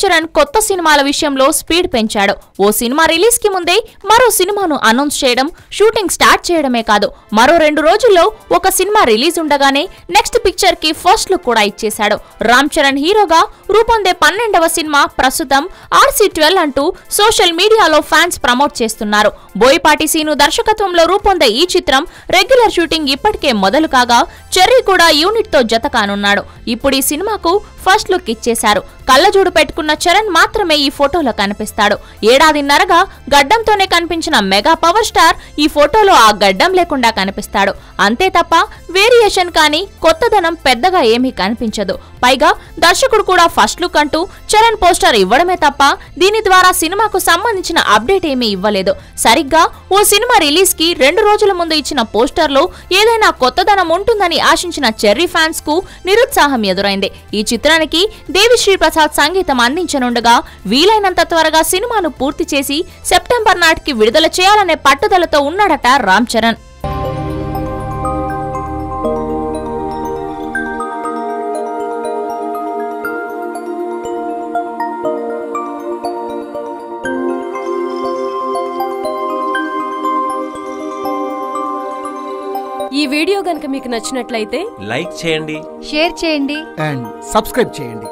చరణ్ కొత్త సినిమాల విషయంలో స్పీడ్ పెంచాడు. ఓ సినిమా రిలీజ్ కి ముందే మరో సినిమాను అనౌన్స్ చేయడం, షూటింగ్ స్టార్ట్ చేయడమే కాదు, మరో 2 రోజుల్లో ఒక సినిమా రిలీజ్ ఉండగానే నెక్స్ట్ పిక్చర్ కి ఫస్ట్ లుక్ కూడా ఇచ్చేశాడు. రామ్ చరణ్ హీరోగా రూపొందే 12వ సినిమా ప్రస్తుతం RC12 అంటూ సోషల్ మీడియాలో ఫ్యాన్స్ ప్రమోట్ చేస్తున్నారు. బోయపాటి సీను దర్శకత్వంలో రూపొందే ఈ చిత్రం రెగ్యులర్ షూటింగ్ ఇప్పటికే మొదలు కాగా చెర్రీ కూడా యూనిట్ తో జత కానున్నాడు. ఇప్పుడు ఈ సినిమాకు ఫస్ట్ లుక్ ఇచ్చేశారు. కళ్ళజోడు పెట్టుకున్న చరణ్ మాత్రమే ఈ ఫోటోలో కనిపిస్తాడు. ఏడాదిన్నరగా గడ్డంతోనే కనిపించిన మెగా పవర్ స్టార్ ఈ ఫోటోలో ఆ గడ్డం లేకుండా కనిపిస్తాడు. అంతే తప్ప వేరియేషన్ కానీ కొత్తదనం పెద్దగా ఏమీ కనిపించదు. పైగా దర్శకుడు కూడా ఫస్ట్ లుక్ అంటూ చరణ్ పోస్టర్ ఇవ్వడమే తప్ప దీని ద్వారా సినిమాకు సంబంధించిన అప్డేట్ ఏమీ ఇవ్వలేదు. సరిగ్గా ఓ సినిమా రిలీజ్ కి 2 రోజుల ముందు ఇచ్చిన పోస్టర్ లో ఏదైనా కొత్తదనం ఉంటుందని ఆశించిన చెర్రీ ఫ్యాన్స్ కు నిరుత్సాహం ఎదురైంది. ఈ చిత్రానికి దేవిశ్రీ ప్రసాద్ సంగీతం అందించనుండగా వీలైనంత త్వరగా సినిమాను పూర్తి చేసి సెప్టెంబర్ నాటికి విడుదల చేయాలనే పట్టుదలతో ఉన్నాడట రామ్ చరణ్. ఈ వీడియో గనుక మీకు నచ్చినట్లయితే లైక్ చేయండి, షేర్ చేయండి అండ్ సబ్స్క్రైబ్ చేయండి.